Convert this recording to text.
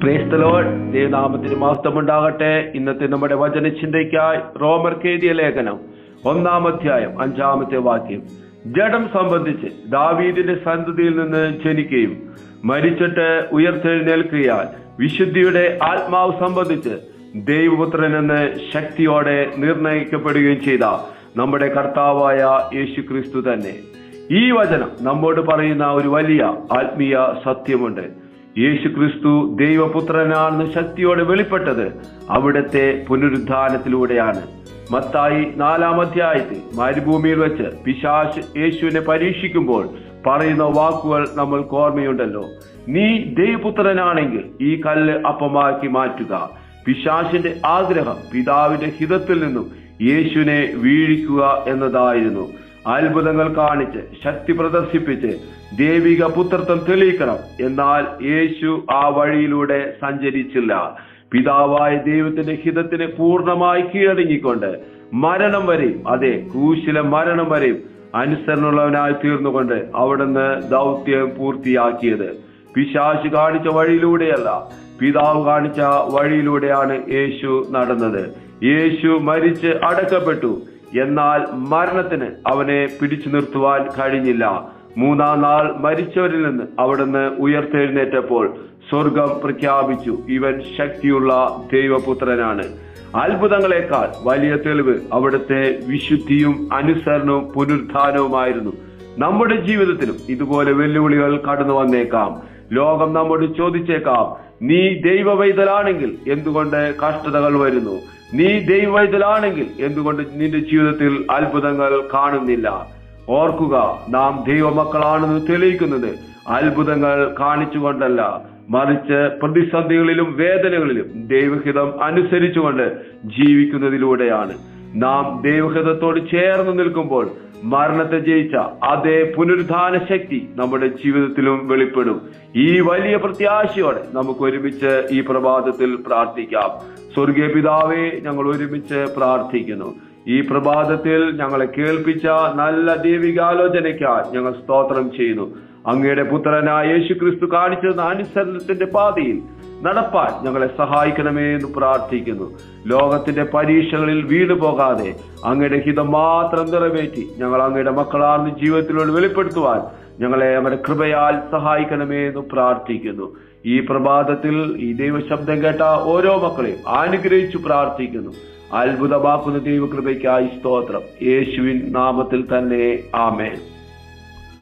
Praise the Lord. ദൈവനാമത്തിന് മഹത്വമുണ്ടാകട്ടെ. ഇന്നത്തെ നമ്മുടെ വചനചിന്തയ്ക്കായി റോമർക്ക് എഴുതിയ ലേഖനം 1-ാം അധ്യായം 5-ാമത്തെ വാക്യം. ജഡം സംബന്ധിച്ച് ദാവീദിന്റെ സന്തതിയിൽ നിന്ന് ജനിക്കുകയും മരിച്ചിട്ട് ഉയർത്തെഴുന്നേൽക്കുകയാൽ വിശുദ്ധിയുടെ ആത്മാവ് സംബന്ധിച്ച് ദൈവപുത്രൻ എന്ന് ശക്തിയോടെ നിർണയിക്കപ്പെടുകയും ചെയ്ത നമ്മുടെ കർത്താവായ യേശുക്രിസ്തു തന്നെ. ഈ വചനം നമ്മോട് പറയുന്ന ഒരു വലിയ ആത്മീയ സത്യമുണ്ട്. യേശുക്രിസ്തു ദൈവപുത്രനാണെന്ന് ശക്തിയോടെ വെളിപ്പെട്ടത് അവിടുത്തെ പുനരുദ്ധാനത്തിലൂടെയാണ്. മത്തായി 4-ാം അധ്യായത്തിൽ മരുഭൂമിയിൽ വെച്ച് പിശാച് യേശുവിനെ പരീക്ഷിക്കുമ്പോൾ പറയുന്ന വാക്കുകൾ നമ്മൾക്ക് ഓർമ്മയുണ്ടല്ലോ. നീ ദൈവപുത്രനാണെങ്കിൽ ഈ കല്ല് അപ്പമാക്കി മാറ്റുക. പിശാചിന്റെ ആഗ്രഹം പിതാവിന്റെ ഹിതത്തിൽ നിന്നും യേശുവിനെ വീഴിക്കുക എന്നതായിരുന്നു. അത്ഭുതങ്ങൾ കാണിച്ച് ശക്തി പ്രദർശിപ്പിച്ച് ദൈവിക പുത്രത്വം തെളിയിക്കണം. എന്നാൽ യേശു ആ വഴിയിലൂടെ സഞ്ചരിച്ചില്ല. പിതാവായ ദൈവത്തിന്റെ ഹിതത്തിന് പൂർണ്ണമായി കീഴടങ്ങിക്കൊണ്ട് മരണം വരെയും, അതെ ക്രൂശിലെ മരണം വരെയും അനുസരണമുള്ളവനായി തീർന്നുകൊണ്ട് അവിടുന്ന് ദൗത്യം പൂർത്തിയാക്കിയത്. പിശാച് കാണിച്ച വഴിയിലൂടെയല്ല, പിതാവ് കാണിച്ച വഴിയിലൂടെയാണ് യേശു നടന്നത്. യേശു മരിച്ച് അടക്കപ്പെട്ടു. എന്നാൽ മരണത്തിന് അവനെ പിടിച്ചു നിർത്തുവാൻ കഴിഞ്ഞില്ല. 3-ാം നാൾ മരിച്ചവരിൽ നിന്ന് അവിടുന്ന് ഉയർത്തെഴുന്നേറ്റപ്പോൾ സ്വർഗം പ്രഖ്യാപിച്ചു, ഇവൻ ശക്തിയുള്ള ദൈവപുത്രനാണ്. അത്ഭുതങ്ങളെക്കാൾ വലിയ തെളിവ് അവിടുത്തെ വിശുദ്ധിയും അനുസരണവും പുനരുദ്ധാനവുമായിരുന്നു. നമ്മുടെ ജീവിതത്തിലും ഇതുപോലെ വെല്ലുവിളികൾ കടന്നു വന്നേക്കാം. ലോകം നമ്മോട് ചോദിച്ചേക്കാം, നീ ദൈവവൈതലാണെങ്കിൽ എന്തുകൊണ്ട് കഷ്ടതകൾ വരുന്നു? നീ ദൈവവൈതലാണെങ്കിൽ എന്തുകൊണ്ട് നിന്റെ ജീവിതത്തിൽ അത്ഭുതങ്ങൾ കാണുന്നില്ല? ഓർക്കുക, നാം ദൈവമക്കളാണെന്ന് തെളിയിക്കുന്നത് അത്ഭുതങ്ങൾ കാണിച്ചുകൊണ്ടല്ല, മറിച്ച് പ്രതിസന്ധികളിലും വേദനകളിലും ദൈവഹിതം അനുസരിച്ചുകൊണ്ട് ജീവിക്കുന്നതിലൂടെയാണ്. നാം ദൈവഹിതത്തോട് ചേർന്ന് നിൽക്കുമ്പോൾ മരണത്തെ ജയിച്ച അതേ പുനരുദ്ധാന ശക്തി നമ്മുടെ ജീവിതത്തിലും വെളിപ്പെടും. ഈ വലിയ പ്രത്യാശയോടെ നമുക്ക് ഒരുമിച്ച് ഈ പ്രഭാതത്തിൽ പ്രാർത്ഥിക്കാം. സ്വർഗീയ പിതാവേ, ഞങ്ങൾ ഒരുമിച്ച് പ്രാർത്ഥിക്കുന്നു. ഈ പ്രഭാതത്തിൽ ഞങ്ങളെ കേൾപ്പിച്ച നല്ല ദൈവികാലോചനയ്ക്കായി ഞങ്ങൾ സ്തോത്രം ചെയ്യുന്നു. അങ്ങയുടെ പുത്രനായ യേശുക്രിസ്തു കാണിച്ചിരുന്ന അനുസരണത്തിന്റെ പാതയിൽ നടപ്പാൻ ഞങ്ങളെ സഹായിക്കണമേ എന്ന് പ്രാർത്ഥിക്കുന്നു. ലോകത്തിന്റെ പരീക്ഷകളിൽ വീണു പോകാതെ അങ്ങയുടെ ഹിതം മാത്രം നിറവേറ്റി ഞങ്ങൾ അങ്ങയുടെ മക്കളാണെന്ന് ജീവിതത്തിലൂടെ വെളിപ്പെടുത്തുവാൻ ഞങ്ങളെ അങ്ങയുടെ കൃപയാൽ സഹായിക്കണമേ എന്ന് പ്രാർത്ഥിക്കുന്നു. ഈ പ്രഭാതത്തിൽ ഈ ദൈവശബ്ദം കേട്ട ഓരോ മക്കളെയും അനുഗ്രഹിച്ചു പ്രാർത്ഥിക്കുന്നു. അത്ഭുതമാക്കുന്ന ദൈവകൃപയ്ക്കായി സ്തോത്രം. യേശുവിൻ നാമത്തിൽ തന്നെ ആമേൻ.